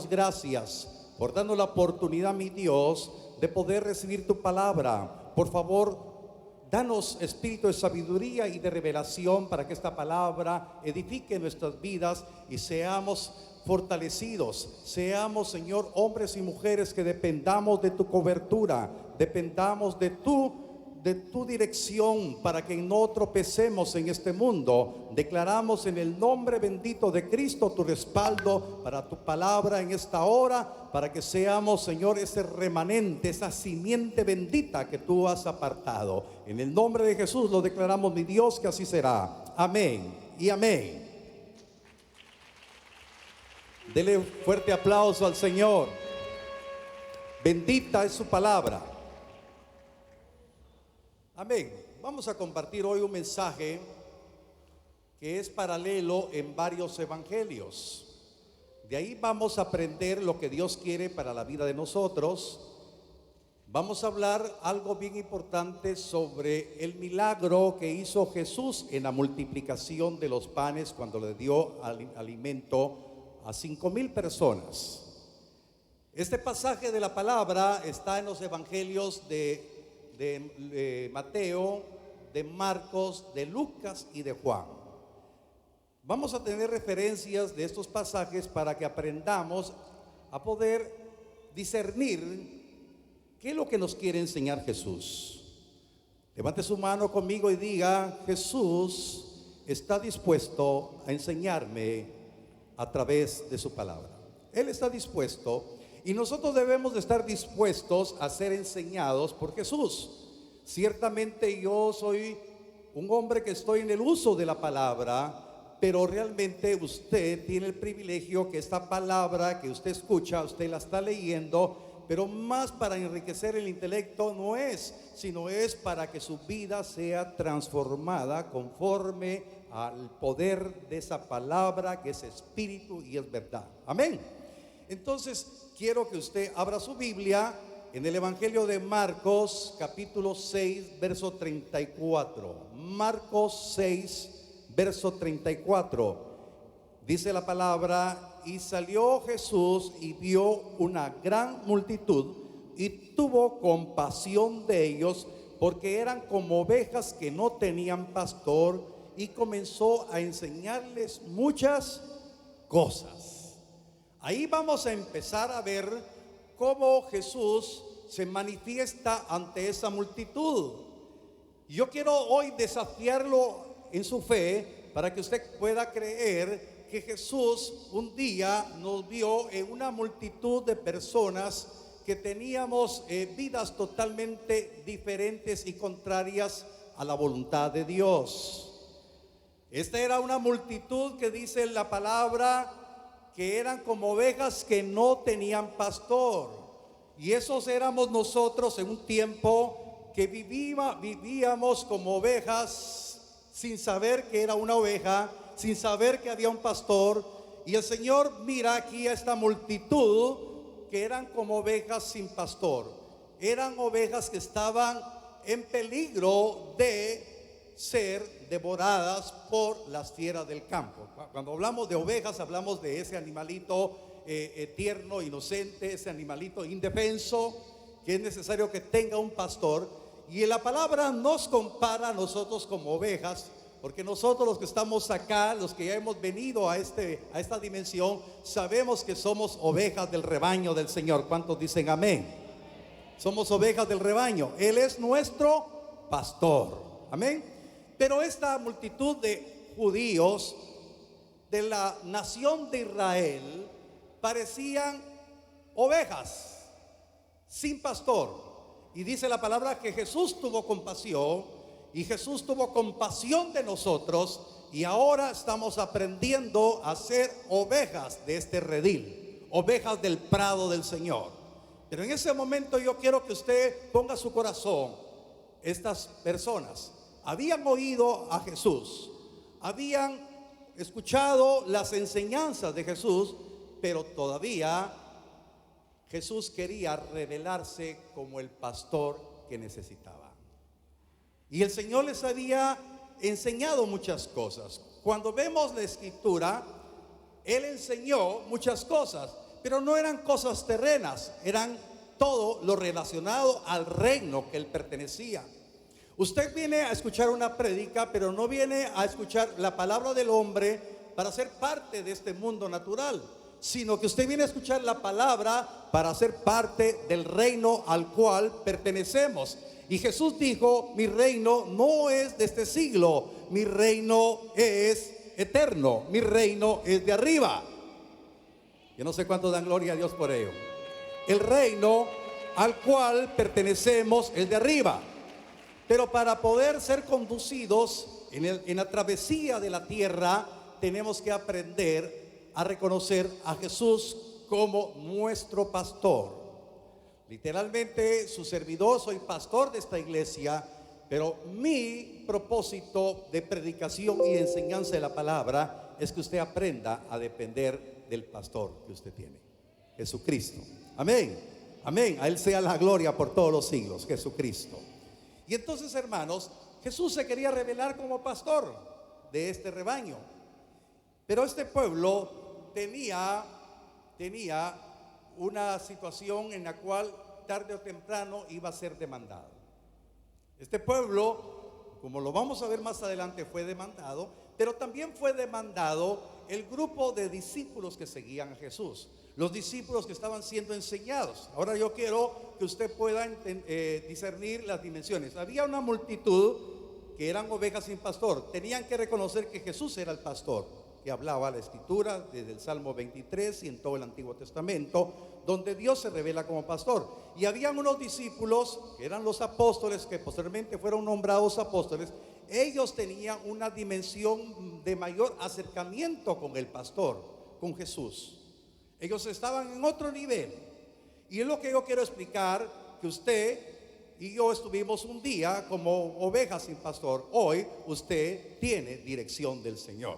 damos gracias por darnos la oportunidad, mi Dios, de poder recibir tu palabra. Por favor, danos espíritu de sabiduría y de revelación para que esta palabra edifique nuestras vidas y seamos fortalecidos. Seamos, Señor, hombres y mujeres que dependamos de tu cobertura, dependamos de tu dirección, para que no tropecemos en este mundo. Declaramos en el nombre bendito de Cristo tu respaldo para tu palabra en esta hora, para que seamos, Señor, ese remanente, esa simiente bendita que tú has apartado. En el nombre de Jesús lo declaramos, mi Dios, que así será. Amén y amén. Dele un fuerte aplauso al Señor. Bendita es su palabra. Amén. Vamos a compartir hoy un mensaje que es paralelo en varios evangelios. De ahí vamos a aprender lo que Dios quiere para la vida de nosotros. Vamos a hablar algo bien importante sobre el milagro que hizo Jesús en la multiplicación de los panes cuando le dio alimento a 5,000 personas. Este pasaje de la palabra está en los evangelios de Mateo, de Marcos, de Lucas y de Juan. Vamos a tener referencias de estos pasajes para que aprendamos a poder discernir qué es lo que nos quiere enseñar Jesús. Levante su mano conmigo y diga: Jesús está dispuesto a enseñarme a través de su palabra. Él está dispuesto. Y nosotros debemos de estar dispuestos a ser enseñados por Jesús. Ciertamente yo soy un hombre que estoy en el uso de la palabra, pero realmente usted tiene el privilegio que esta palabra que usted escucha, usted la está leyendo, pero más para enriquecer el intelecto no es, sino es para que su vida sea transformada conforme al poder de esa palabra que es espíritu y es verdad. Amén. Entonces, quiero que usted abra su Biblia en el Evangelio de Marcos, capítulo 6, verso 34. Marcos 6, verso 34. Dice la palabra: y salió Jesús y vio una gran multitud y tuvo compasión de ellos, porque eran como ovejas que no tenían pastor, y comenzó a enseñarles muchas cosas. Ahí vamos a empezar a ver cómo Jesús se manifiesta ante esa multitud. Yo quiero hoy desafiarlo en su fe para que usted pueda creer que Jesús un día nos vio en una multitud de personas que teníamos vidas totalmente diferentes y contrarias a la voluntad de Dios. Esta era una multitud que dice la palabra que eran como ovejas que no tenían pastor. Y esos éramos nosotros en un tiempo que vivíamos como ovejas sin saber que era una oveja, sin saber que había un pastor. Y el Señor mira aquí a esta multitud que eran como ovejas sin pastor. Eran ovejas que estaban en peligro de ser devoradas por las fieras del campo. Cuando hablamos de ovejas, hablamos de ese animalito tierno, inocente, ese animalito indefenso, que es necesario que tenga un pastor. Y la palabra nos compara a nosotros como ovejas, porque nosotros los que estamos acá, los que ya hemos venido a esta dimensión, sabemos que somos ovejas del rebaño del Señor. ¿Cuántos dicen amén? Somos ovejas del rebaño. Él es nuestro pastor. Amén. Pero esta multitud de judíos de la nación de Israel parecían ovejas sin pastor. Y dice la palabra que Jesús tuvo compasión, y Jesús tuvo compasión de nosotros, y ahora estamos aprendiendo a ser ovejas de este redil, ovejas del prado del Señor. Pero en ese momento yo quiero que usted ponga su corazón. Estas personas habían oído a Jesús, habían escuchado las enseñanzas de Jesús, pero todavía Jesús quería revelarse como el pastor que necesitaba. Y el Señor les había enseñado muchas cosas. Cuando vemos la escritura, Él enseñó muchas cosas, pero no eran cosas terrenas, eran todo lo relacionado al reino que él pertenecía. Usted viene a escuchar una prédica, pero no viene a escuchar la palabra del hombre para ser parte de este mundo natural, sino que usted viene a escuchar la palabra para ser parte del reino al cual pertenecemos. Y Jesús dijo: mi reino no es de este siglo, mi reino es eterno, mi reino es de arriba. Yo no sé cuántos dan gloria a Dios por ello. El reino al cual pertenecemos es de arriba. Pero para poder ser conducidos en la travesía de la tierra, tenemos que aprender a reconocer a Jesús como nuestro pastor. Literalmente, su servidor, soy pastor de esta iglesia, pero mi propósito de predicación y enseñanza de la palabra es que usted aprenda a depender del pastor que usted tiene, Jesucristo. Amén, amén. A Él sea la gloria por todos los siglos, Jesucristo. Y entonces, hermanos, Jesús se quería revelar como pastor de este rebaño. Pero este pueblo tenía una situación en la cual tarde o temprano iba a ser demandado. Este pueblo, como lo vamos a ver más adelante, fue demandado, pero también fue demandado el grupo de discípulos que seguían a Jesús, los discípulos que estaban siendo enseñados. Ahora yo quiero que usted pueda discernir las dimensiones. Había una multitud que eran ovejas sin pastor. Tenían que reconocer que Jesús era el pastor, que hablaba la Escritura desde el Salmo 23 y en todo el Antiguo Testamento, donde Dios se revela como pastor. Y habían unos discípulos que eran los apóstoles, que posteriormente fueron nombrados apóstoles. Ellos tenían una dimensión de mayor acercamiento con el pastor, con Jesús. Ellos estaban en otro nivel. Y es lo que yo quiero explicar, que usted y yo estuvimos un día como ovejas sin pastor. Hoy usted tiene dirección del Señor.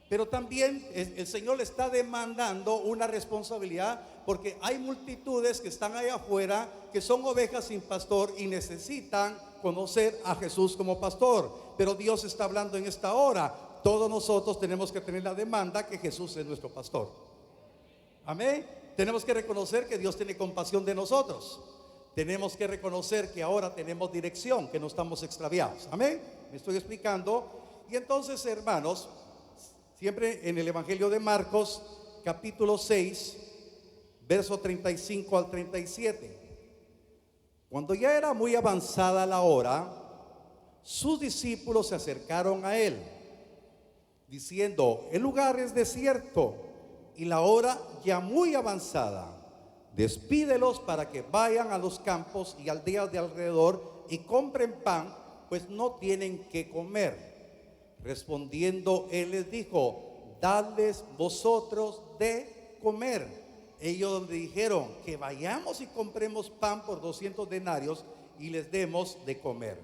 Pero también el Señor le está demandando una responsabilidad, porque hay multitudes que están allá afuera que son ovejas sin pastor y necesitan conocer a Jesús como pastor. Pero Dios está hablando en esta hora. Todos nosotros tenemos que tener la demanda que Jesús es nuestro pastor. Amén. Tenemos que reconocer que Dios tiene compasión de nosotros. Tenemos que reconocer que ahora tenemos dirección, que no estamos extraviados. Amén. Me estoy explicando. Y entonces, hermanos, siempre en el Evangelio de Marcos, capítulo 6, verso 35 al 37. Cuando ya era muy avanzada la hora, sus discípulos se acercaron a él, diciendo: el lugar es desierto y la hora ya muy avanzada. Despídelos para que vayan a los campos y aldeas de alrededor y compren pan, pues no tienen que comer. Respondiendo él les dijo: dadles vosotros de comer. Ellos le dijeron: que vayamos y compremos pan por 200 denarios y les demos de comer.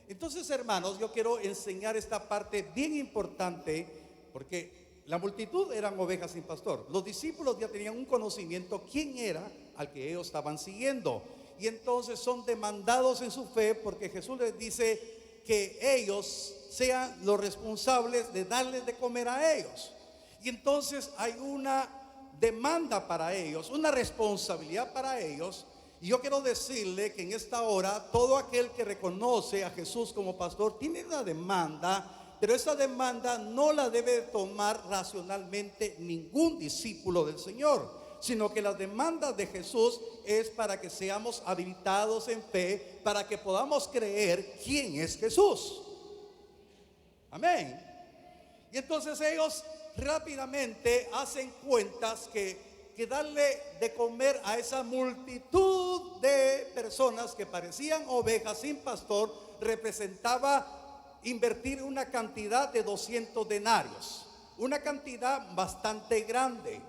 Entonces, hermanos, yo quiero enseñar esta parte bien importante, porque la multitud eran ovejas sin pastor. Los discípulos ya tenían un conocimiento quién era al que ellos estaban siguiendo, y entonces son demandados en su fe, porque Jesús les dice que ellos sean los responsables de darles de comer a ellos. Y entonces hay una demanda para ellos, una responsabilidad para ellos. Y yo quiero decirle que en esta hora todo aquel que reconoce a Jesús como pastor tiene una demanda. Pero esa demanda no la debe tomar racionalmente ningún discípulo del Señor, sino que la demanda de Jesús es para que seamos habilitados en fe, para que podamos creer quién es Jesús. Amén. Y entonces ellos rápidamente hacen cuentas que darle de comer a esa multitud de personas que parecían ovejas sin pastor representaba invertir una cantidad de 200 denarios, una cantidad bastante grande.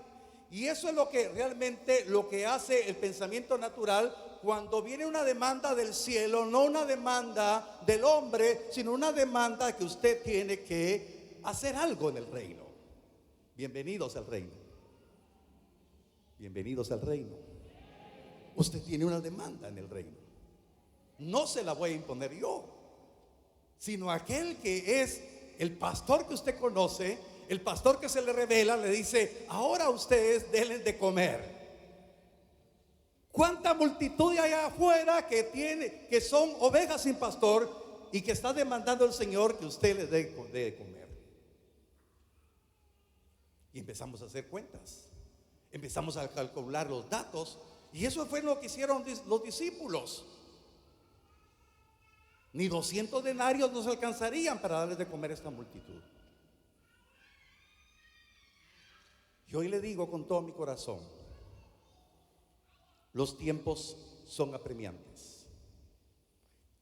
Y eso es lo que realmente lo que hace el pensamiento natural cuando viene una demanda del cielo, no una demanda del hombre, sino una demanda que usted tiene que hacer algo en el reino. Bienvenidos al reino. Bienvenidos al reino. Usted tiene una demanda en el reino. No se la voy a imponer yo, sino aquel que es el pastor que usted conoce, el pastor que se le revela le dice: ahora ustedes denles de comer. ¿Cuánta multitud hay allá afuera que son ovejas sin pastor y que está demandando al Señor que usted les dé de comer? Y empezamos a hacer cuentas, empezamos a calcular los datos, y eso fue lo que hicieron los discípulos. Ni 200 denarios nos alcanzarían para darles de comer a esta multitud. Y hoy le digo con todo mi corazón: los tiempos son apremiantes.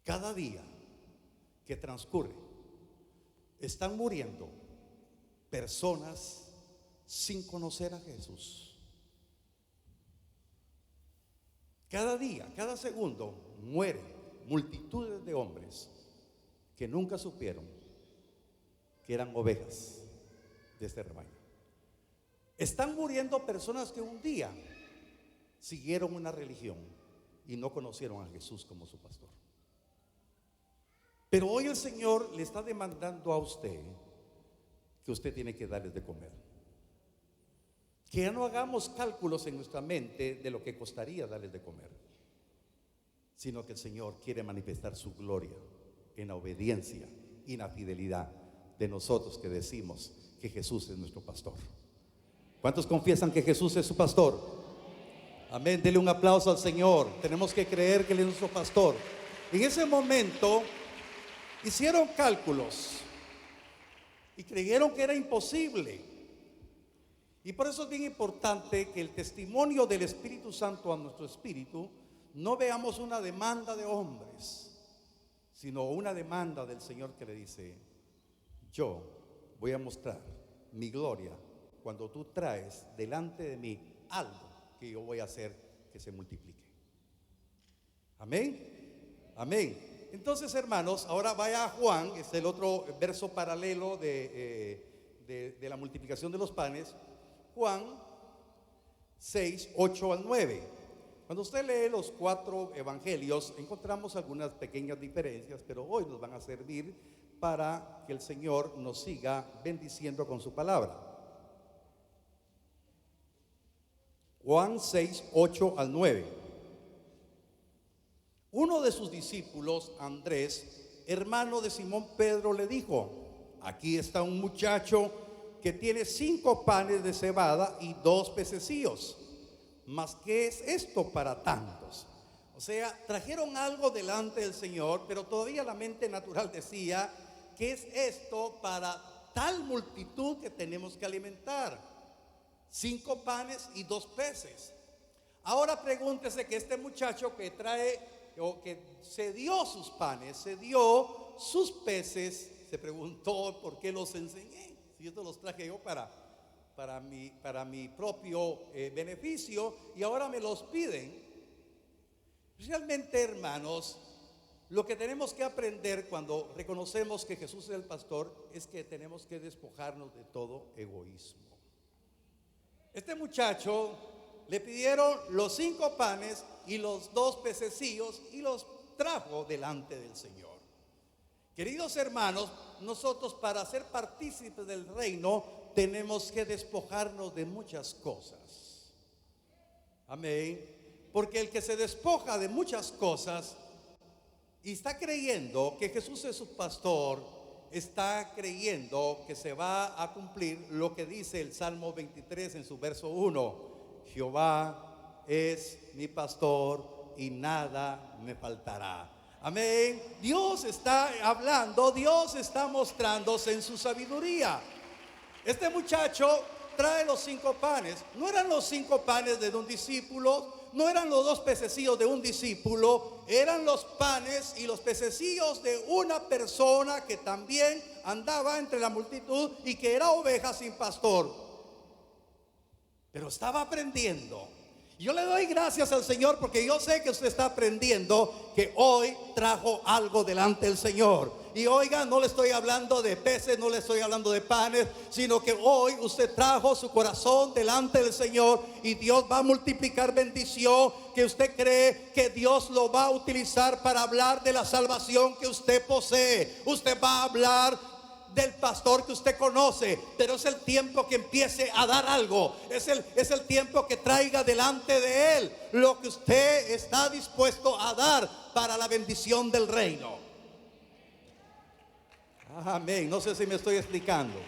Cada día que transcurre están muriendo personas sin conocer a Jesús. Cada día, cada segundo mueren multitudes de hombres que nunca supieron que eran ovejas de este rebaño. Están muriendo personas que un día siguieron una religión y no conocieron a Jesús como su pastor. Pero hoy el Señor le está demandando a usted que usted tiene que darles de comer. Que ya no hagamos cálculos en nuestra mente de lo que costaría darles de comer, sino que el Señor quiere manifestar su gloria en la obediencia y en la fidelidad de nosotros que decimos que Jesús es nuestro pastor. ¿Cuántos confiesan que Jesús es su pastor? Amén, dele un aplauso al Señor. Tenemos que creer que Él es nuestro pastor. En ese momento hicieron cálculos y creyeron que era imposible. Y por eso es bien importante que el testimonio del Espíritu Santo a nuestro espíritu no veamos una demanda de hombres, sino una demanda del Señor que le dice: yo voy a mostrar mi gloria cuando tú traes delante de mí algo que yo voy a hacer que se multiplique. Amén, amén. Entonces, hermanos, ahora vaya a Juan, es el otro verso paralelo de la multiplicación de los panes. Juan 6, 8 al 9. Cuando usted lee los 4 evangelios, encontramos algunas pequeñas diferencias, pero hoy nos van a servir para que el Señor nos siga bendiciendo con su palabra. Juan 6, 8 al 9. Uno de sus discípulos, Andrés, hermano de Simón Pedro, le dijo: aquí está un muchacho que tiene 5 panes de cebada y 2 pececillos. ¿Mas qué es esto para tantos? O sea, trajeron algo delante del Señor, pero todavía la mente natural decía: ¿qué es esto para tal multitud que tenemos que alimentar? 5 panes y 2 peces. Ahora pregúntese que este muchacho que trae, o que se dio sus panes, se dio sus peces, se preguntó: ¿por qué los enseñé? Si yo los traje yo para mi propio beneficio, y ahora me los piden. Realmente, hermanos, lo que tenemos que aprender cuando reconocemos que Jesús es el pastor es que tenemos que despojarnos de todo egoísmo. Este muchacho le pidieron los 5 panes y los 2 pececillos y los trajo delante del Señor. Queridos hermanos, nosotros para ser partícipes del reino tenemos que despojarnos de muchas cosas. Amén. Porque el que se despoja de muchas cosas y está creyendo que Jesús es su pastor, está creyendo que se va a cumplir lo que dice el Salmo 23 en su verso 1: Jehová es mi pastor y nada me faltará. Amén. Dios está hablando, Dios está mostrándose en su sabiduría. Este muchacho trae los 5 panes. No eran los 5 panes de un discípulo, no eran los 2 pececillos de un discípulo, eran los panes y los pececillos de una persona que también andaba entre la multitud y que era oveja sin pastor, pero estaba aprendiendo. Yo le doy gracias al Señor porque yo sé que usted está aprendiendo, que hoy trajo algo delante del Señor. Y oiga, no le estoy hablando de peces, no le estoy hablando de panes, sino que hoy usted trajo su corazón delante del Señor, y Dios va a multiplicar bendición que usted cree que Dios lo va a utilizar para hablar de la salvación que usted posee. Usted va a hablar del pastor que usted conoce, pero es el tiempo que empiece a dar algo. Es el tiempo que traiga delante de él lo que usted está dispuesto a dar para la bendición del reino. Amén. No sé si me estoy explicando.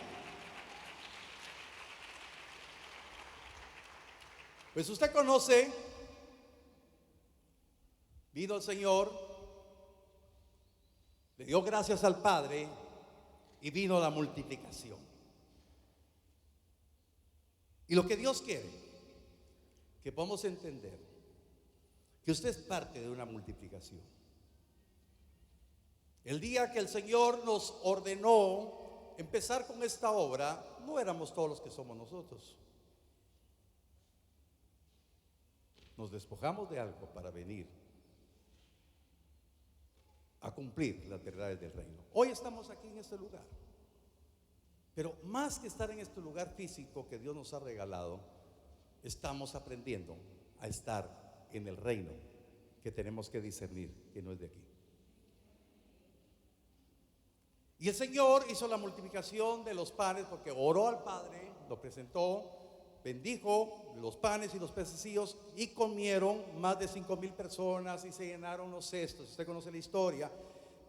Pues usted conoce, vino el Señor, le dio gracias al Padre y vino la multiplicación. Y lo que Dios quiere, que podamos entender que usted es parte de una multiplicación. El día que el Señor nos ordenó empezar con esta obra, no éramos todos los que somos nosotros. Nos despojamos de algo para venir a cumplir las verdades del reino. Hoy estamos aquí en este lugar, pero más que estar en este lugar físico que Dios nos ha regalado, estamos aprendiendo a estar en el reino que tenemos que discernir, que no es de aquí. Y el Señor hizo la multiplicación de los panes porque oró al Padre, lo presentó, bendijo los panes y los pececillos y comieron más de 5,000 personas y se llenaron los cestos. Usted conoce la historia,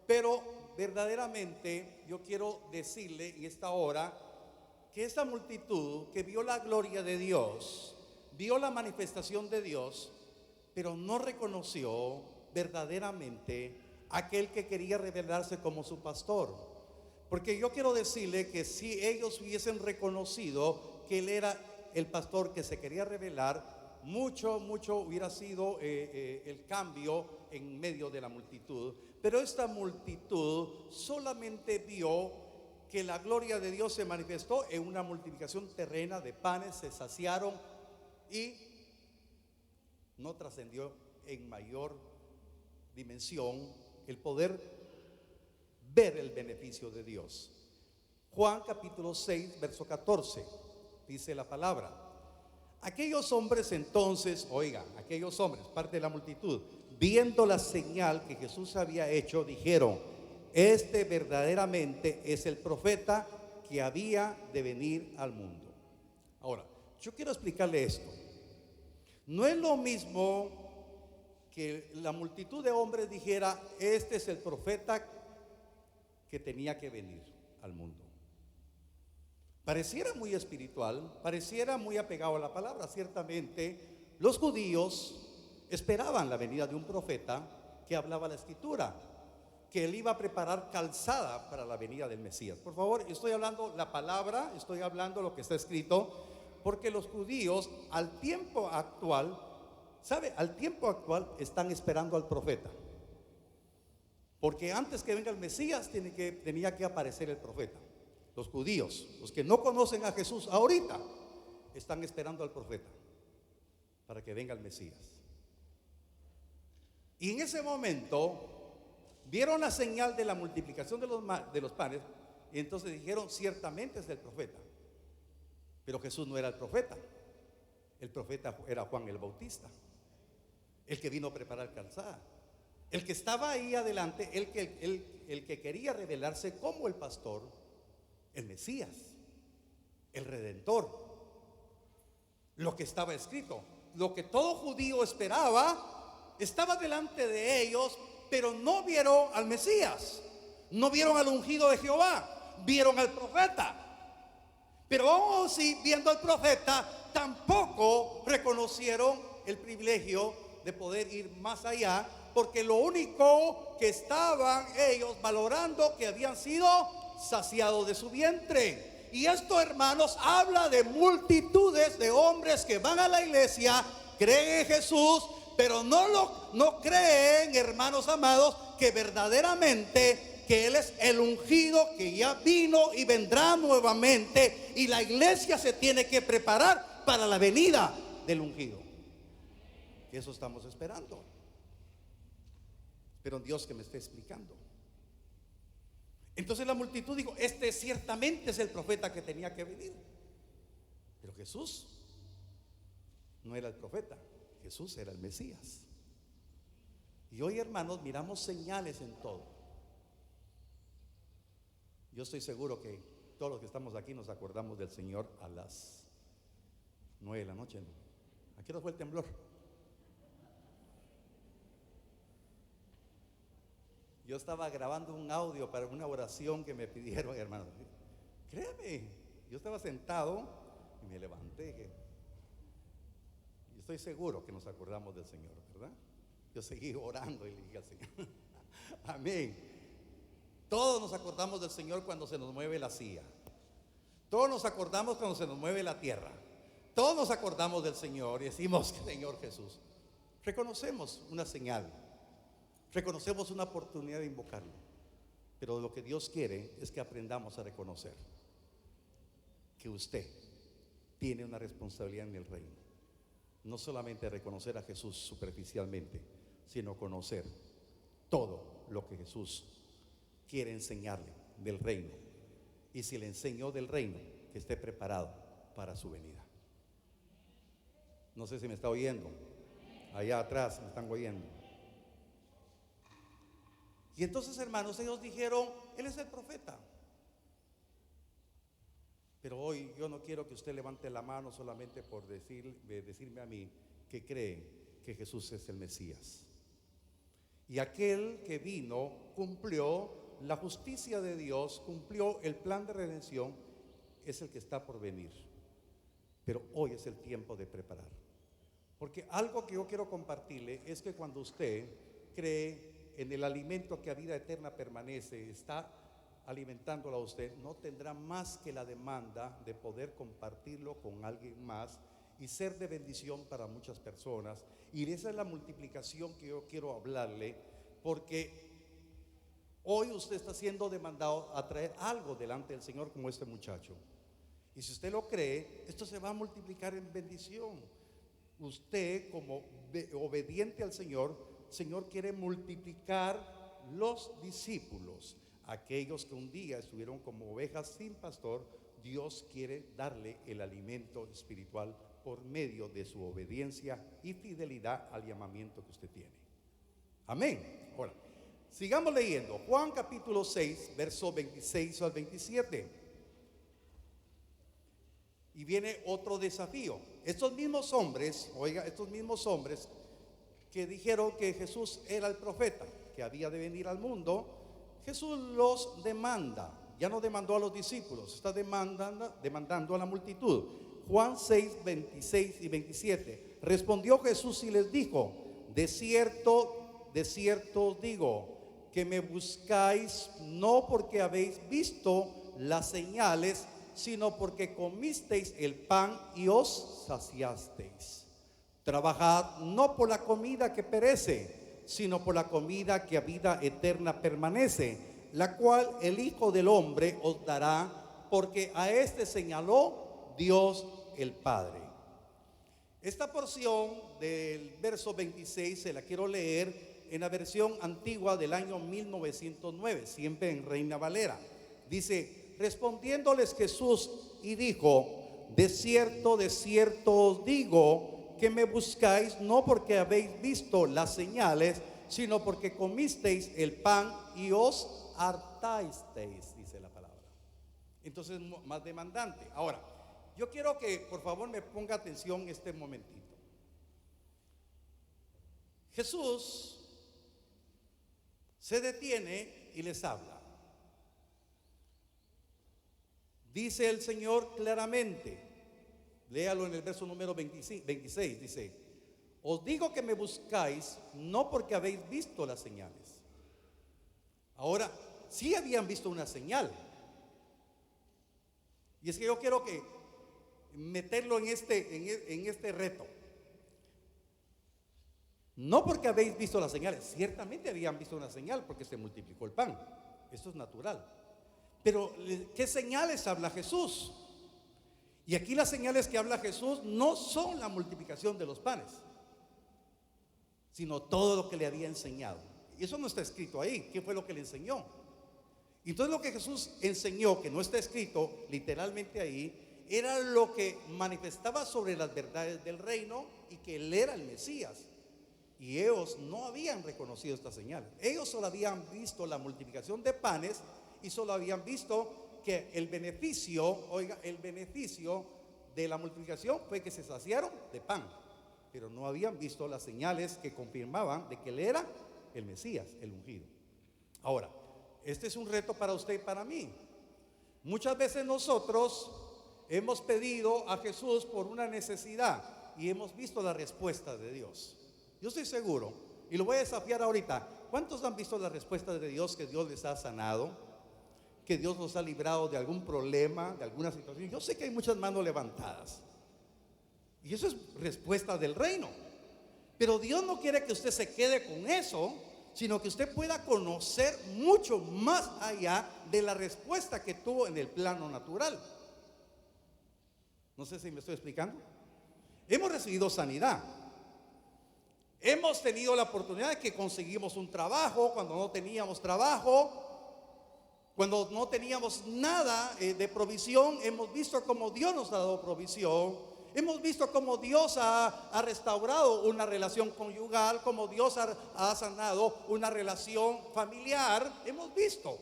pero verdaderamente yo quiero decirle en esta hora que esta multitud que vio la gloria de Dios, vio la manifestación de Dios, pero no reconoció verdaderamente aquel que quería revelarse como su pastor. Porque yo quiero decirle que si ellos hubiesen reconocido que él era el pastor que se quería revelar, mucho hubiera sido el cambio en medio de la multitud. Pero esta multitud solamente vio que la gloria de Dios se manifestó en una multiplicación terrena de panes, se saciaron y no trascendió en mayor dimensión el poder ver el beneficio de Dios. Juan capítulo 6, verso 14, dice la palabra: aquellos hombres entonces, oiga, aquellos hombres, parte de la multitud, viendo la señal que Jesús había hecho, dijeron: este verdaderamente es el profeta que había de venir al mundo. Ahora, yo quiero explicarle esto. No es lo mismo que la multitud de hombres dijera: este es el profeta que tenía que venir al mundo. Pareciera muy espiritual, pareciera muy apegado a la palabra. Ciertamente los judíos esperaban la venida de un profeta que hablaba la escritura, que él iba a preparar calzada para la venida del Mesías. Por favor, estoy hablando la palabra, estoy hablando lo que está escrito, porque los judíos al tiempo actual, ¿sabe? Al tiempo actual están esperando al profeta. Porque antes que venga el Mesías tenía que aparecer el profeta. Los judíos, los que no conocen a Jesús ahorita, están esperando al profeta para que venga el Mesías. Y en ese momento vieron la señal de la multiplicación de los panes y entonces dijeron: ciertamente es el profeta. Pero Jesús no era el profeta era Juan el Bautista, el que vino a preparar calzada, el que estaba ahí adelante, el que quería revelarse como el pastor, el Mesías, el Redentor. Lo que estaba escrito, lo que todo judío esperaba, estaba delante de ellos, pero no vieron al Mesías, no vieron al ungido de Jehová, vieron al profeta. Pero aún así, viendo al profeta, tampoco reconocieron el privilegio de poder ir más allá, porque lo único que estaban ellos valorando, que habían sido saciados de su vientre. Y esto, hermanos, habla de multitudes de hombres que van a la iglesia, creen en Jesús, pero no creen, hermanos amados, que verdaderamente que Él es el ungido, que ya vino y vendrá nuevamente, y la iglesia se tiene que preparar para la venida del ungido. Y eso estamos esperando. Pero Dios que me esté explicando. Entonces la multitud dijo: este ciertamente es el profeta que tenía que venir. Pero Jesús no era el profeta, Jesús era el Mesías. Y hoy, hermanos, miramos señales en todo. Yo estoy seguro que todos los que estamos aquí nos acordamos del Señor a las 9 de la noche, ¿no? ¿A qué hora fue el temblor? Yo estaba grabando un audio para una oración que me pidieron, hermano. Créeme, yo estaba sentado y me levanté. Y estoy seguro que nos acordamos del Señor, ¿verdad? Yo seguí orando y le dije al Señor, amén. Todos nos acordamos del Señor cuando se nos mueve la silla. Todos nos acordamos cuando se nos mueve la tierra. Todos nos acordamos del Señor y decimos, Señor Jesús. Reconocemos una señal, reconocemos una oportunidad de invocarlo. Pero lo que Dios quiere es que aprendamos a reconocer que usted tiene una responsabilidad en el reino. No solamente reconocer a Jesús superficialmente, sino conocer todo lo que Jesús quiere enseñarle del reino. Y si le enseñó del reino, que esté preparado para su venida. No sé si me está oyendo. Allá atrás me están oyendo. Y entonces, hermanos, ellos dijeron, Él es el profeta. Pero hoy yo no quiero que usted levante la mano solamente por decirme a mí que cree que Jesús es el Mesías. Y aquel que vino cumplió la justicia de Dios, cumplió el plan de redención, es el que está por venir. Pero hoy es el tiempo de preparar. Porque algo que yo quiero compartirle es que cuando usted cree en el alimento que a vida eterna permanece, está alimentándolo a usted, no tendrá más que la demanda de poder compartirlo con alguien más y ser de bendición para muchas personas. Y esa es la multiplicación que yo quiero hablarle, porque hoy usted está siendo demandado a traer algo delante del Señor como este muchacho. Y si usted lo cree, esto se va a multiplicar en bendición. Usted, como obediente al Señor, Señor quiere multiplicar los discípulos. Aquellos que un día estuvieron como ovejas sin pastor, Dios quiere darle el alimento espiritual por medio de su obediencia y fidelidad al llamamiento que usted tiene. Amén. Ahora, sigamos leyendo. Juan capítulo 6, versos 26 al 27. Y viene otro desafío. Estos mismos hombres, que dijeron que Jesús era el profeta, que había de venir al mundo, Jesús los demanda. Ya no demandó a los discípulos, está demandando a la multitud. Juan 6, 26 y 27. Respondió Jesús y les dijo: de cierto os digo, que me buscáis no porque habéis visto las señales, sino porque comisteis el pan y os saciasteis. Trabajad no por la comida que perece, sino por la comida que a vida eterna permanece, la cual el Hijo del Hombre os dará, porque a este señaló Dios el Padre. Esta porción del verso 26 se la quiero leer en la versión antigua del año 1909, siempre en Reina Valera. Dice: respondiéndoles Jesús y dijo: de cierto os digo, que me buscáis no porque habéis visto las señales, sino porque comisteis el pan y os hartasteis, dice la palabra. Entonces, más demandante. Ahora, yo quiero que por favor me ponga atención este momentito. Jesús se detiene y les habla. Dice el Señor claramente, léalo en el verso número 26, dice: os digo que me buscáis no porque habéis visto las señales. Ahora, sí habían visto una señal. Y es que yo quiero que meterlo en este reto. No porque habéis visto las señales, ciertamente habían visto una señal porque se multiplicó el pan. Esto es natural. Pero ¿qué señales habla Jesús? Y aquí las señales que habla Jesús no son la multiplicación de los panes, sino todo lo que le había enseñado. Y eso no está escrito ahí. ¿Qué fue lo que le enseñó? Entonces lo que Jesús enseñó, que no está escrito literalmente ahí, era lo que manifestaba sobre las verdades del reino y que Él era el Mesías. Y ellos no habían reconocido estas señales. Ellos solo habían visto la multiplicación de panes y solo habían visto que el beneficio, oiga, el beneficio de la multiplicación fue que se saciaron de pan, pero no habían visto las señales que confirmaban de que él era el Mesías, el ungido. Ahora, este es un reto para usted y para mí. Muchas veces nosotros hemos pedido a Jesús por una necesidad y hemos visto la respuesta de Dios. Yo estoy seguro, y lo voy a desafiar ahorita, ¿cuántos han visto la respuesta de Dios, que Dios les ha sanado, que Dios los ha librado de algún problema, de alguna situación? Yo sé que hay muchas manos levantadas, y eso es respuesta del reino. Pero Dios no quiere que usted se quede con eso, sino que usted pueda conocer mucho más allá de la respuesta que tuvo en el plano natural. No sé si me estoy explicando. Hemos recibido sanidad. Hemos tenido la oportunidad de que conseguimos un trabajo cuando no teníamos trabajo, cuando no teníamos nada de provisión. Hemos visto cómo Dios nos ha dado provisión. Hemos visto cómo Dios ha restaurado una relación conyugal, cómo Dios ha sanado una relación familiar. Hemos visto.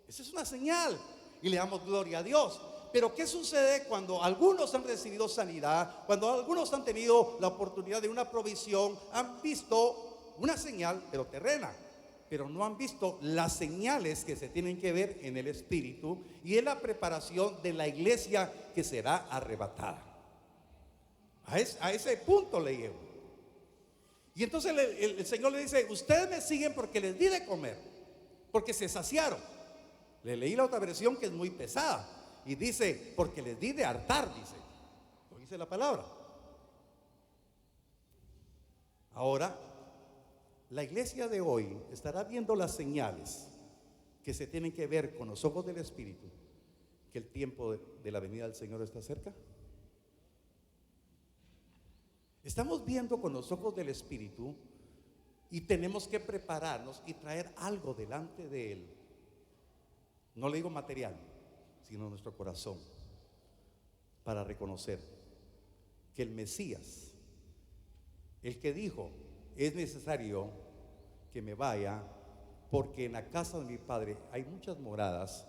Esa es una señal y le damos gloria a Dios. Pero ¿qué sucede cuando algunos han recibido sanidad, cuando algunos han tenido la oportunidad de una provisión, han visto una señal, pero terrena, pero no han visto las señales que se tienen que ver en el Espíritu y en la preparación de la iglesia que será arrebatada? A ese punto le llevo. Y entonces el Señor le dice: ustedes me siguen porque les di de comer, porque se saciaron. Le leí la otra versión que es muy pesada y dice: porque les di de hartar, dice. Lo dice la palabra. Ahora, la iglesia de hoy estará viendo las señales que se tienen que ver con los ojos del Espíritu, que el tiempo de la venida del Señor está cerca. Estamos viendo con los ojos del Espíritu y tenemos que prepararnos y traer algo delante de Él. No le digo material, sino nuestro corazón, para reconocer que el Mesías, el que dijo: es necesario que me vaya, porque en la casa de mi Padre hay muchas moradas,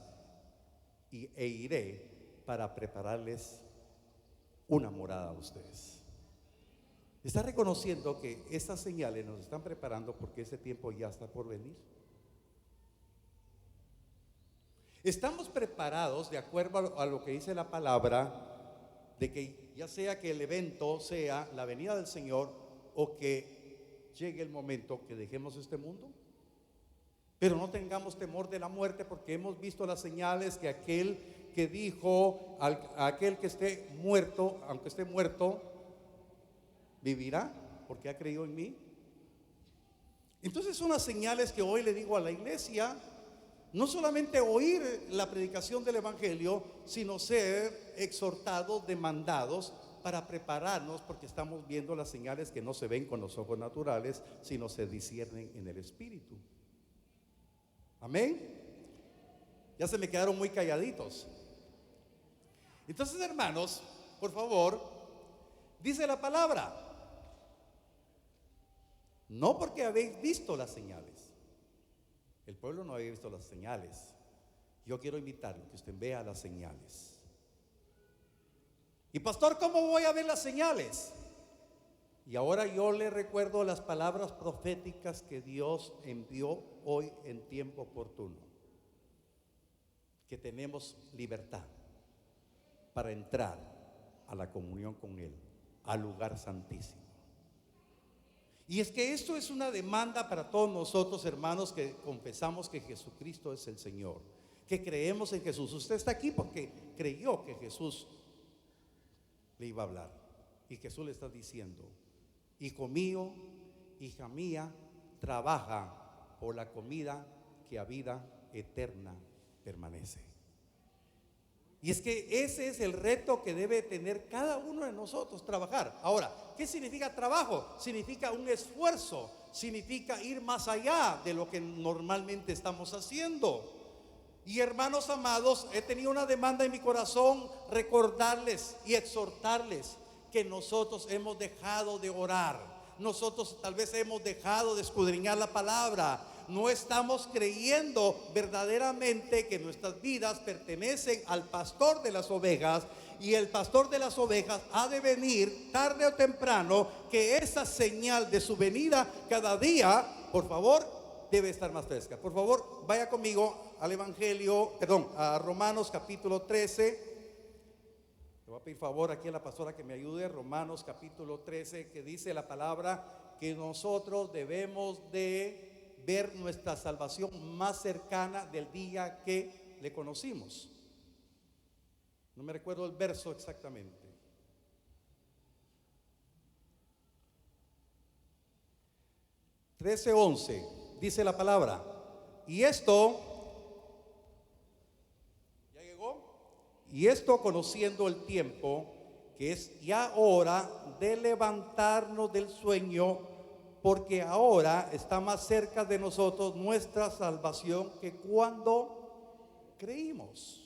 e iré para prepararles una morada a ustedes. Está reconociendo que estas señales nos están preparando porque ese tiempo ya está por venir. Estamos preparados de acuerdo a lo que dice la palabra, de que ya sea que el evento sea la venida del Señor o que llegue el momento que dejemos este mundo. Pero no tengamos temor de la muerte, porque hemos visto las señales que aquel que dijo a aquel que esté muerto, aunque esté muerto, vivirá porque ha creído en mí. Entonces son las señales que hoy le digo a la iglesia: no solamente oír la predicación del evangelio, sino ser exhortados, demandados para prepararnos, porque estamos viendo las señales que no se ven con los ojos naturales, sino se disciernen en el Espíritu. Amén. Ya se me quedaron muy calladitos. Entonces, hermanos, por favor, dice la palabra: no porque habéis visto las señales. El pueblo no había visto las señales. Yo quiero invitarlo a que usted vea las señales. Y pastor, ¿cómo voy a ver las señales? Y ahora yo le recuerdo las palabras proféticas que Dios envió hoy en tiempo oportuno: que tenemos libertad para entrar a la comunión con Él, al lugar santísimo. Y es que esto es una demanda para todos nosotros, hermanos, que confesamos que Jesucristo es el Señor, que creemos en Jesús. Usted está aquí porque creyó que Jesús le iba a hablar, y Jesús le está diciendo: hijo mío, hija mía, trabaja por la comida que a vida eterna permanece. Y es que ese es el reto que debe tener cada uno de nosotros: trabajar. Ahora, ¿qué significa trabajo? Significa un esfuerzo, significa ir más allá de lo que normalmente estamos haciendo. Y hermanos amados, he tenido una demanda en mi corazón: recordarles y exhortarles que nosotros hemos dejado de orar. Nosotros tal vez hemos dejado de escudriñar la palabra. no estamos creyendo verdaderamente que nuestras vidas pertenecen al pastor de las ovejas, y el pastor de las ovejas ha de venir tarde o temprano, que esa señal de su venida cada día, por favor, debe estar más fresca. Por favor, vaya conmigo al Evangelio, a Romanos capítulo 13. Le voy a pedir favor aquí a la pastora que me ayude. Romanos capítulo 13, que dice la palabra que nosotros debemos de ver nuestra salvación más cercana del día que le conocimos. No me recuerdo el verso exactamente. 13:11 dice la palabra. Y esto, ¿ya llegó? Y esto conociendo el tiempo, que es ya hora de levantarnos del sueño, porque ahora está más cerca de nosotros nuestra salvación que cuando creímos.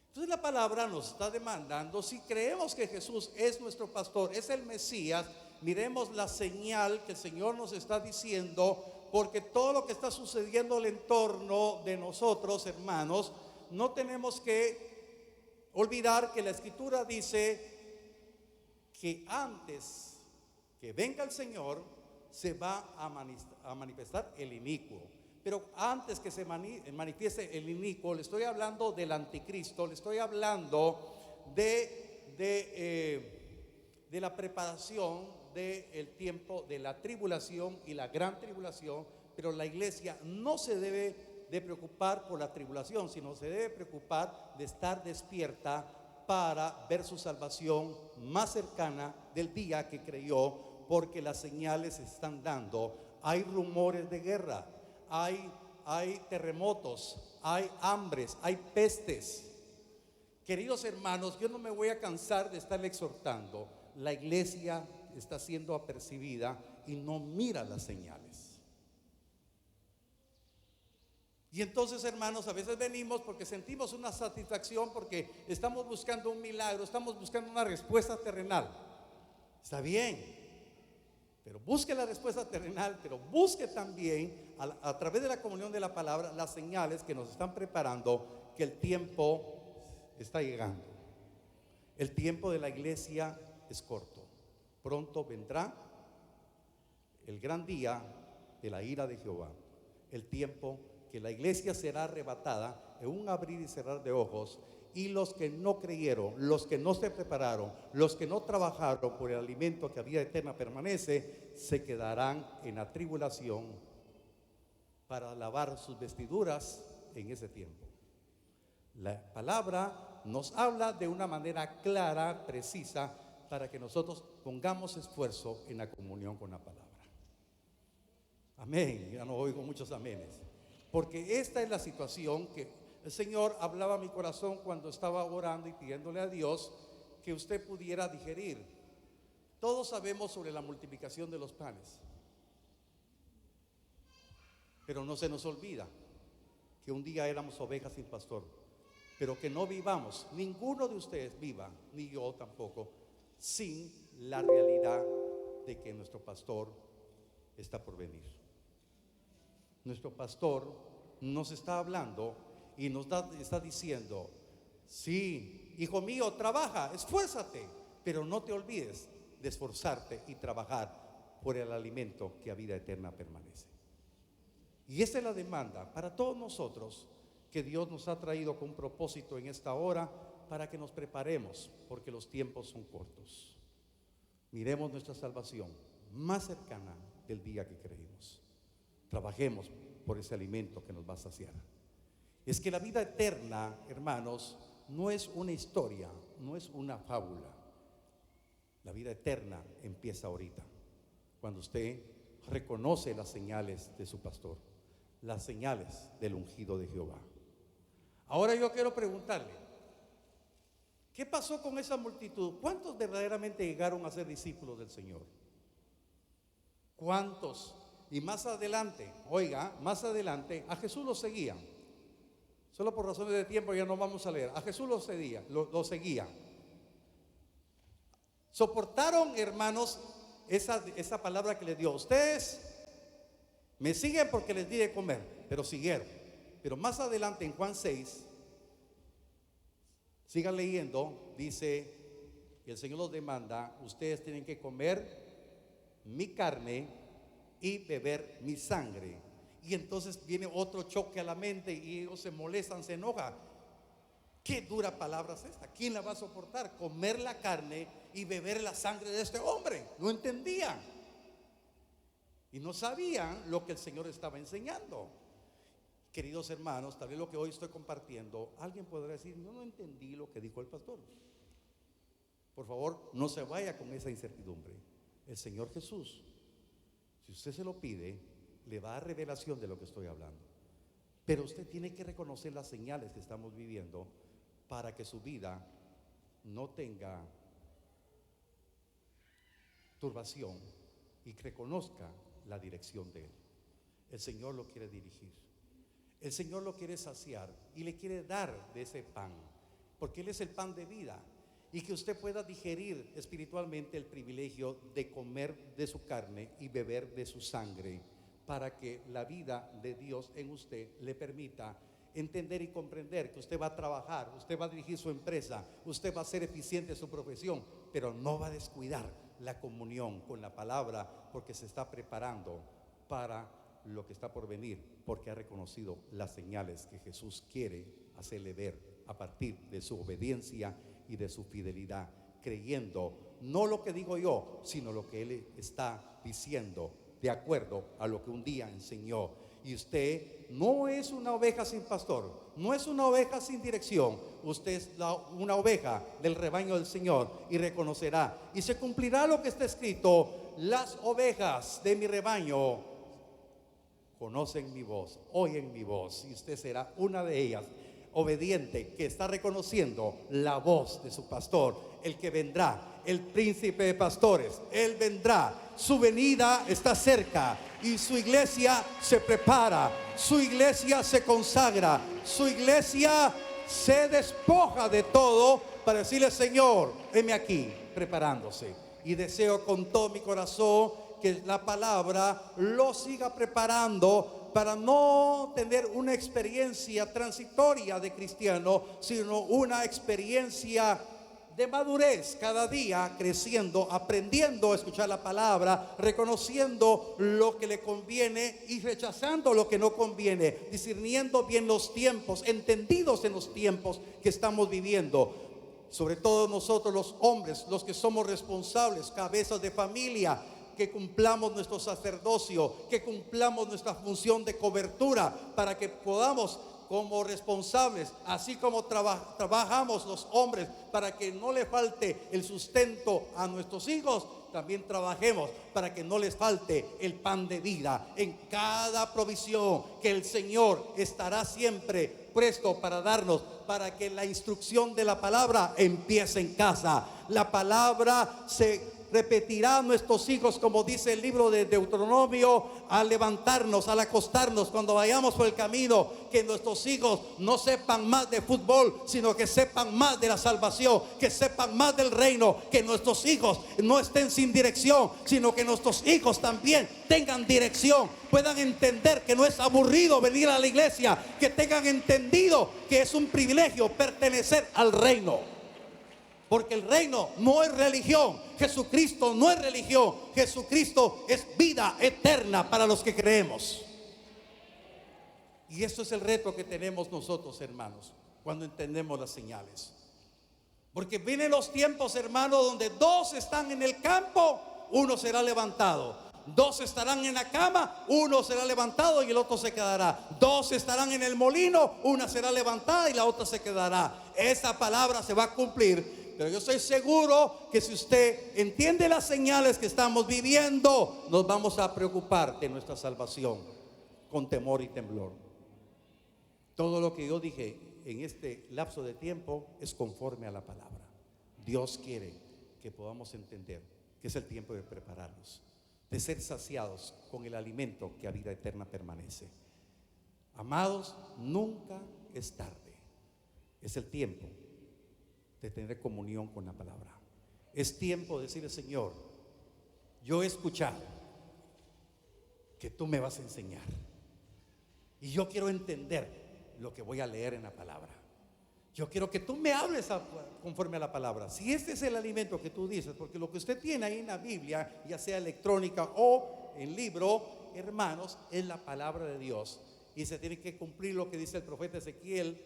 Entonces la palabra nos está demandando, si creemos que Jesús es nuestro pastor, es el Mesías, miremos la señal que el Señor nos está diciendo, porque todo lo que está sucediendo al entorno de nosotros, hermanos, no tenemos que olvidar que la Escritura dice que antes que venga el Señor se va a manifestar el inicuo. Pero antes que se manifieste el inicuo, le estoy hablando del anticristo, le estoy hablando de la preparación del tiempo de la tribulación y la gran tribulación. Pero la iglesia no se debe de preocupar por la tribulación, sino se debe preocupar de estar despierta para ver su salvación más cercana del día que creyó, porque las señales se están dando. Hay rumores de guerra, hay terremotos, hay hambres, hay pestes. Queridos hermanos, yo no me voy a cansar de estar exhortando. La iglesia está siendo apercibida y no mira las señales. Y entonces, hermanos, a veces venimos porque sentimos una satisfacción, porque estamos buscando un milagro, estamos buscando una respuesta terrenal. Está bien, pero busque la respuesta terrenal, pero busque también a través de la comunión de la palabra las señales que nos están preparando, que el tiempo está llegando. El tiempo de la iglesia es corto. Pronto vendrá el gran día de la ira de Jehová, el tiempo que la iglesia será arrebatada en un abrir y cerrar de ojos, y los que no creyeron, los que no se prepararon, los que no trabajaron por el alimento que a vida eterna permanece, se quedarán en la tribulación para lavar sus vestiduras en ese tiempo. La palabra nos habla de una manera clara, precisa, para que nosotros pongamos esfuerzo en la comunión con la palabra. Amén. Ya no oigo muchos amenes, porque esta es la situación que el Señor hablaba a mi corazón cuando estaba orando y pidiéndole a Dios que usted pudiera digerir. Todos sabemos sobre la multiplicación de los panes, pero no se nos olvida que un día éramos ovejas sin pastor, pero que no vivamos, ninguno de ustedes viva, ni yo tampoco, sin la realidad de que nuestro pastor está por venir. Nuestro pastor nos está hablando y nos está diciendo: sí, hijo mío, trabaja, esfuérzate, pero no te olvides de esforzarte y trabajar por el alimento que a vida eterna permanece. Y esta es la demanda para todos nosotros, que Dios nos ha traído con un propósito en esta hora, para que nos preparemos, porque los tiempos son cortos. Miremos nuestra salvación más cercana del día que creímos. Trabajemos por ese alimento que nos va a saciar. Es que la vida eterna, hermanos, no es una historia, no es una fábula. La vida eterna empieza ahorita, cuando usted reconoce las señales de su pastor, las señales del ungido de Jehová. Ahora yo quiero preguntarle, ¿qué pasó con esa multitud? ¿Cuántos verdaderamente llegaron a ser discípulos del Señor? ¿Cuántos? Y más adelante, oiga, más adelante a Jesús lo seguían. Solo por razones de tiempo ya no vamos a leer. A Jesús lo seguían. Soportaron, hermanos, esa palabra que le dio. Ustedes Me siguen porque les di de comer, pero siguieron. Pero más adelante en Juan 6, sigan leyendo, dice que el Señor los demanda: ustedes tienen que comer mi carne y beber mi sangre. Y entonces viene otro choque a la mente y ellos se molestan, se enojan. Qué dura palabra es esta. ¿Quién la va a soportar? Comer la carne y beber la sangre de este hombre. No entendían y no sabían lo que el Señor estaba enseñando. Queridos hermanos, tal vez lo que hoy estoy compartiendo, alguien podrá decir: yo no entendí lo que dijo el pastor. Por favor, no se vaya con esa incertidumbre. El Señor Jesús, si usted se lo pide, le va a dar revelación de lo que estoy hablando. Pero usted tiene que reconocer las señales que estamos viviendo para que su vida no tenga turbación y reconozca la dirección de Él. El Señor lo quiere dirigir. El Señor lo quiere saciar y le quiere dar de ese pan, porque Él es el pan de vida. Y que usted pueda digerir espiritualmente el privilegio de comer de su carne y beber de su sangre, para que la vida de Dios en usted le permita entender y comprender que usted va a trabajar, usted va a dirigir su empresa, usted va a ser eficiente en su profesión, pero no va a descuidar la comunión con la palabra, porque se está preparando para lo que está por venir, porque ha reconocido las señales que Jesús quiere hacerle ver a partir de su obediencia y de su fidelidad, creyendo no lo que digo yo, sino lo que Él está diciendo, de acuerdo a lo que un día enseñó. Y usted no es una oveja sin pastor, no es una oveja sin dirección. Usted es una oveja del rebaño del Señor, y reconocerá y se cumplirá lo que está escrito: las ovejas de mi rebaño conocen mi voz, oyen mi voz, y usted será una de ellas, obediente, que está reconociendo la voz de su pastor, el que vendrá, el príncipe de pastores. Él vendrá, su venida está cerca, y su iglesia se prepara, su iglesia se consagra, su iglesia se despoja de todo para decirle: Señor, heme aquí, preparándose. Y deseo con todo mi corazón que la palabra lo siga preparando para no tener una experiencia transitoria de cristiano, sino una experiencia de madurez, cada día creciendo, aprendiendo a escuchar la palabra, reconociendo lo que le conviene y rechazando lo que no conviene, discerniendo bien los tiempos, entendidos en los tiempos que estamos viviendo. Sobre todo nosotros los hombres, los que somos responsables, cabezas de familia, que cumplamos nuestro sacerdocio, que cumplamos nuestra función de cobertura, para que podamos, como responsables, así como trabajamos los hombres para que no le falte el sustento a nuestros hijos, también trabajemos para que no les falte el pan de vida en cada provisión que el Señor estará siempre presto para darnos, para que la instrucción de la palabra empiece en casa. La palabra se repetirá a nuestros hijos, como dice el libro de Deuteronomio, al levantarnos, al acostarnos, cuando vayamos por el camino, que nuestros hijos no sepan más de fútbol, sino que sepan más de la salvación, que sepan más del reino, que nuestros hijos no estén sin dirección, sino que nuestros hijos también tengan dirección, puedan entender que no es aburrido venir a la iglesia, que tengan entendido que es un privilegio pertenecer al reino. Porque el reino no es religión, Jesucristo no es religión, Jesucristo es vida eterna para los que creemos. Y eso es el reto que tenemos nosotros, hermanos, cuando entendemos las señales. Porque vienen los tiempos, hermanos, donde dos están en el campo, uno será levantado. Dos estarán en la cama, uno será levantado y el otro se quedará. Dos estarán en el molino, una será levantada y la otra se quedará. Esa palabra se va a cumplir. Pero yo estoy seguro que si usted entiende las señales que estamos viviendo, nos vamos a preocupar de nuestra salvación con temor y temblor. Todo lo que yo dije en este lapso de tiempo es conforme a la palabra. Dios quiere que podamos entender que es el tiempo de prepararnos, de ser saciados con el alimento que a vida eterna permanece. Amados, nunca es tarde. Es el tiempo de tener comunión con la palabra. Es tiempo de decirle: Señor, yo he escuchado, que tú me vas a enseñar. Y yo quiero entender lo que voy a leer en la palabra. Yo quiero que tú me hables conforme a la palabra. Si este es el alimento que tú dices, porque lo que usted tiene ahí en la Biblia, ya sea electrónica o en libro, hermanos, es la palabra de Dios. Y se tiene que cumplir lo que dice el profeta Ezequiel,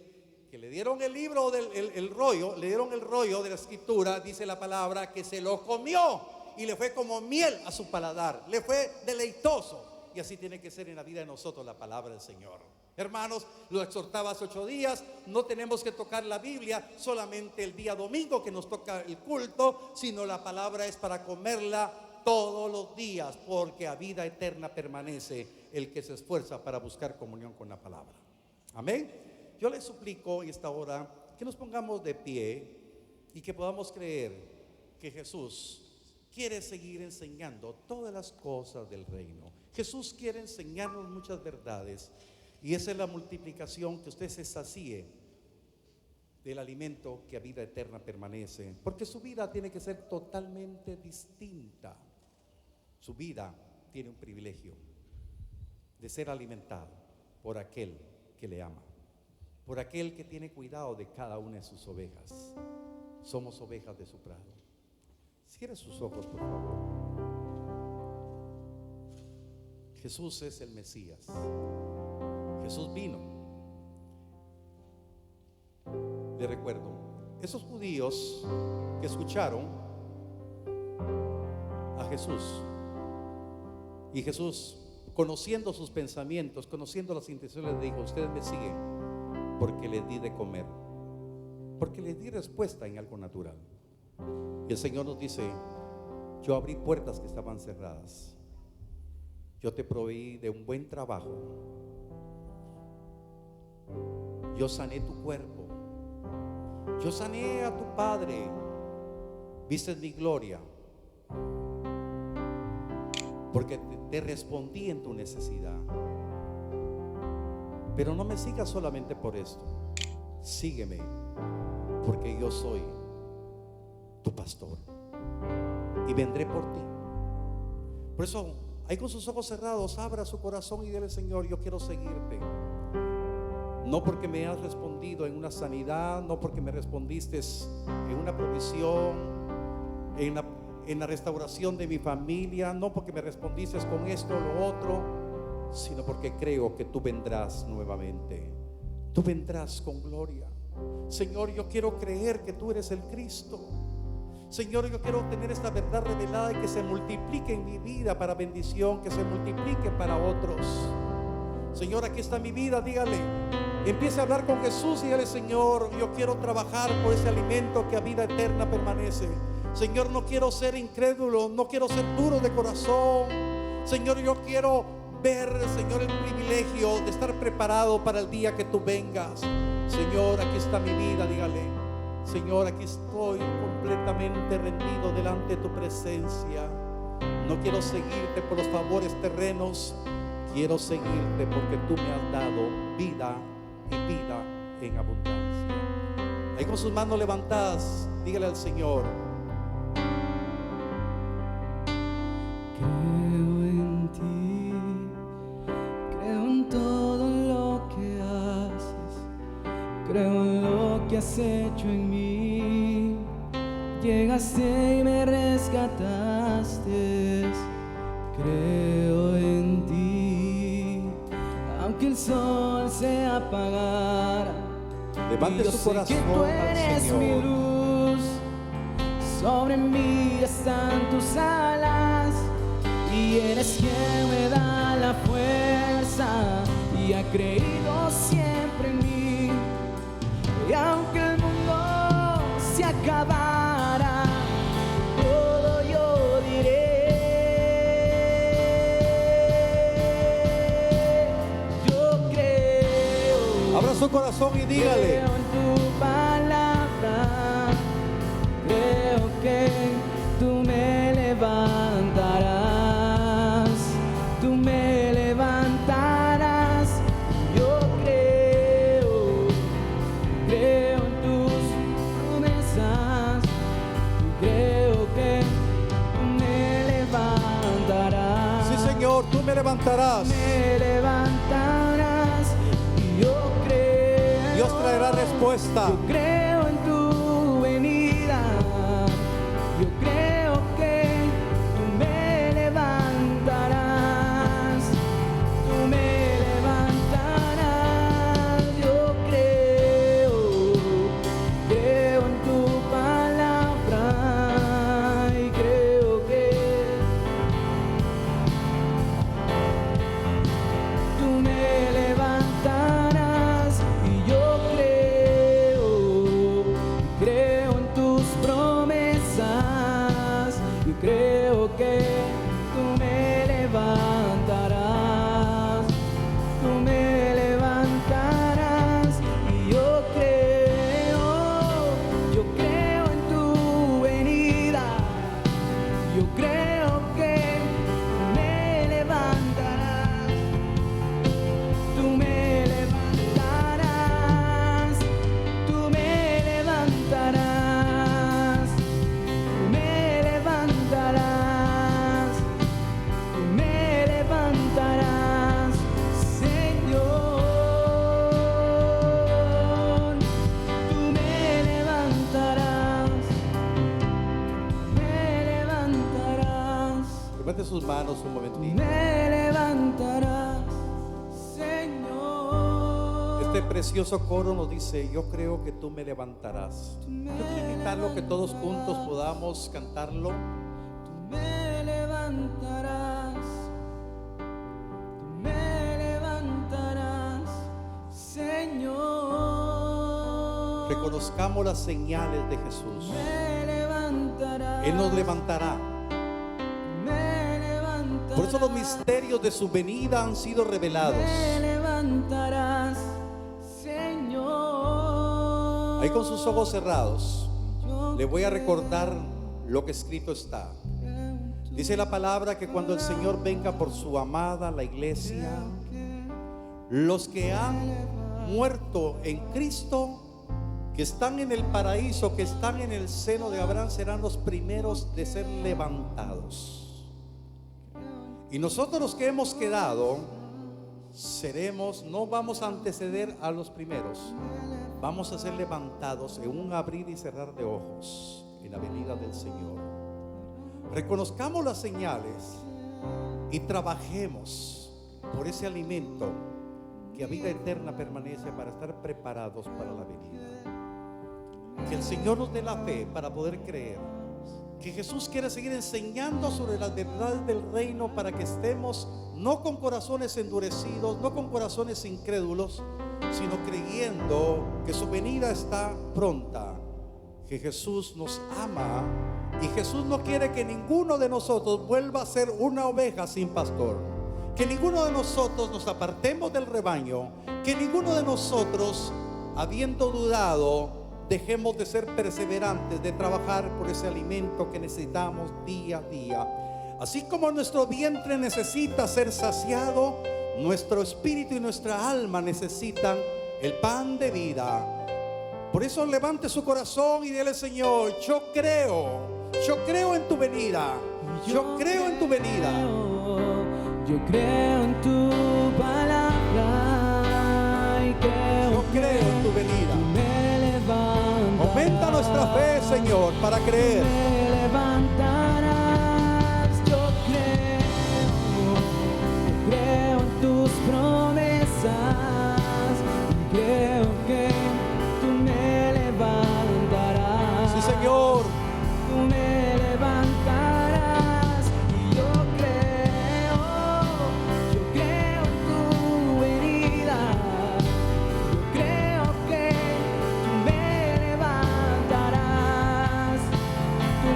que le dieron el libro el rollo, le dieron el rollo de la escritura, dice la palabra, que se lo comió y le fue como miel a su paladar, le fue deleitoso. Y así tiene que ser en la vida de nosotros la palabra del Señor. Hermanos, lo exhortaba hace 8 días, no tenemos que tocar la Biblia solamente el día domingo que nos toca el culto, sino la palabra es para comerla todos los días, porque a vida eterna permanece el que se esfuerza para buscar comunión con la palabra. Amén. Yo les suplico en esta hora que nos pongamos de pie y que podamos creer que Jesús quiere seguir enseñando todas las cosas del reino. Jesús quiere enseñarnos muchas verdades, y esa es la multiplicación, que usted se sacie del alimento que a vida eterna permanece, porque su vida tiene que ser totalmente distinta. Su vida tiene un privilegio de ser alimentado por aquel que le ama, por aquel que tiene cuidado de cada una de sus ovejas. Somos ovejas de su prado. Cierre sus ojos, por favor. Jesús es el Mesías. Jesús vino. Le recuerdo, esos judíos que escucharon a Jesús, y Jesús, conociendo sus pensamientos, conociendo las intenciones, le dijo: ustedes me siguen porque les di de comer, porque les di respuesta en algo natural. Y el Señor nos dice: yo abrí puertas que estaban cerradas, yo te proveí de un buen trabajo, yo sané tu cuerpo, yo sané a tu padre, viste mi gloria, porque te respondí en tu necesidad. Pero no me sigas solamente por esto, sígueme porque yo soy tu pastor y vendré por ti. Por eso, ahí con sus ojos cerrados, abra su corazón y dile: Señor, yo quiero seguirte. No porque me has respondido en una sanidad, no porque me respondiste en una provisión, en la restauración de mi familia, no porque me respondiste con esto o lo otro, sino porque creo que tú vendrás nuevamente. Tú vendrás con gloria. Señor, yo quiero creer que tú eres el Cristo. Señor, yo quiero tener esta verdad revelada y que se multiplique en mi vida para bendición, que se multiplique para otros. Señor, aquí está mi vida, dígale. Empiece a hablar con Jesús y dígale: Señor, yo quiero trabajar por ese alimento que a vida eterna permanece. Señor, no quiero ser incrédulo, no quiero ser duro de corazón. Señor, yo quiero ver, Señor, el privilegio de estar preparado para el día que tú vengas. Señor, aquí está mi vida, dígale: Señor, aquí estoy completamente rendido delante de tu presencia. No quiero seguirte por los favores terrenos, quiero seguirte porque tú me has dado vida y vida en abundancia. Ahí con sus manos levantadas, dígale al Señor: creo en ti, creo en todo lo que haces, creo en lo que has hecho en mí. Llegaste y me rescataste, creo en ti, aunque el sol se apagara. levante su corazón que tú eres al mi Señor. luz, sobre mí están tus alas, y eres quien me da la fuerza y ha creído siempre en mí. Y aunque el mundo se acabara, todo yo diré: yo creo. Abra su corazón y dígale: Creo en tu palabra, creo que tú me levantarás, tú me levantarás. Yo creo, creo en tus promesas, creo que tú me levantarás. sí, Señor, Señor, tú me levantarás. Me levantarás y yo creo. Dios traerá respuesta. Yo creo en tu venida. Yo creo que tú me levantarás. Tú me levantarás. Yo creo. Creo en tu palabra y creo que tú me levantarás y yo creo en tus promesas. Yo creo que tú me levantarás. Tú me levantarás y yo creo en tu venida. Yo creo que tú me levantarás. Tú me levantarás. Tú me levantarás. Tú me levantarás. Tú me levantarás, Señor. Tú me levantarás. Me levantarás. Levante sus manos un momentito. Me levantarás, Señor. Este precioso coro nos dice: yo creo que tú me levantarás. Yo quiero invitarlo que todos juntos podamos cantarlo. Tú me levantarás. Tú me levantarás, Señor. Reconozcamos las señales de Jesús. Me levantarás. Él nos levantará. Me levantarás. Por eso los misterios de su venida han sido revelados. Me levantarás, Señor. Ahí con sus ojos cerrados Yo le voy a recordar lo que escrito está. Dice la palabra que cuando el Señor venga por su amada, la iglesia, los que han muerto en Cristo, que están en el paraíso, que están en el seno de Abraham, serán los primeros de ser levantados. Y nosotros los que hemos quedado, seremos, no vamos a anteceder a los primeros, vamos a ser levantados en un abrir y cerrar de ojos en la venida del Señor. Reconozcamos las señales y trabajemos por ese alimento que a vida eterna permanece, para estar preparados para la venida. Que el Señor nos dé la fe para poder creer que Jesús quiere seguir enseñando sobre las verdades del reino, para que estemos no con corazones endurecidos, no con corazones incrédulos, sino creyendo que su venida está pronta, que Jesús nos ama y Jesús no quiere que ninguno de nosotros vuelva a ser una oveja sin pastor, que ninguno de nosotros nos apartemos del rebaño, que ninguno de nosotros, habiendo dudado, dejemos de ser perseverantes, de trabajar por ese alimento que necesitamos día a día. Así como nuestro vientre necesita ser saciado, nuestro espíritu y nuestra alma necesitan el pan de vida. Por eso levante su corazón y dile: Señor, yo creo en tu venida. Yo creo en tu venida. Yo creo en tu palabra y Yo creo en tu venida. me levantarás. Aumenta nuestra fe, Señor, para creer. Me levantarás. Yo creo en tus promesas. Creo que tú me levantarás. Sí, Señor. Tú me levantarás y yo creo en tu venida. Yo creo que tú me levantarás. Tú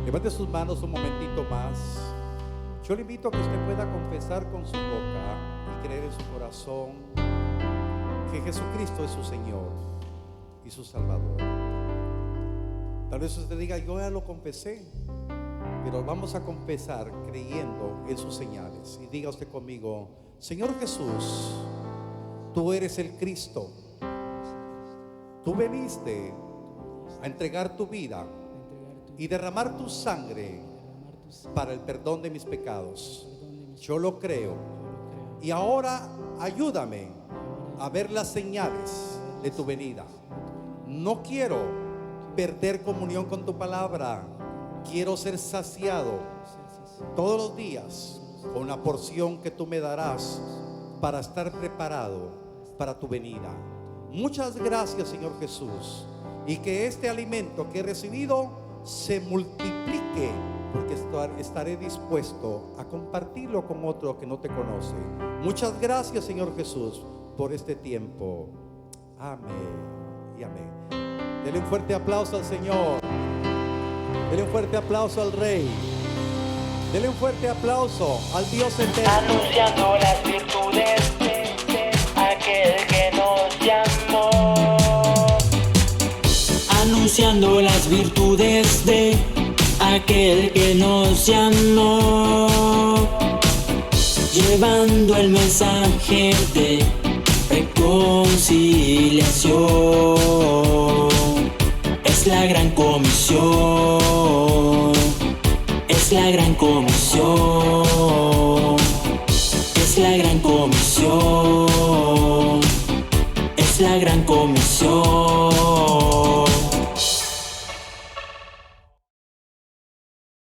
Levante sus manos un momentito más. Yo le invito a que usted pueda confesar con su boca y creer en su corazón que Jesucristo es su Señor y su Salvador. Tal vez usted diga, yo ya lo confesé, pero vamos a confesar creyendo en sus señales. Y diga usted conmigo: Señor Jesús, tú eres el Cristo. Tú viniste a entregar tu vida y derramar tu sangre para el perdón de mis pecados. Yo lo creo. Y ahora ayúdame a ver las señales de tu venida. No quiero perder comunión con tu palabra. Quiero ser saciado todos los días con una porción que tú me darás para estar preparado para tu venida. Muchas gracias, Señor Jesús, y que este alimento que he recibido se multiplique, porque estaré dispuesto a compartirlo con otro que no te conoce. Muchas gracias, Señor Jesús, por este tiempo. Amén y amén. Dele un fuerte aplauso al Señor. Dele un fuerte aplauso al Rey. Dele un fuerte aplauso al Dios eterno. Anunciando las virtudes de aquel que nos llamó. Anunciando las virtudes de aquel que nos llamó. Llevando el mensaje de reconciliación. Es la gran comisión. Es la gran comisión. Es la gran comisión. Es la gran comisión.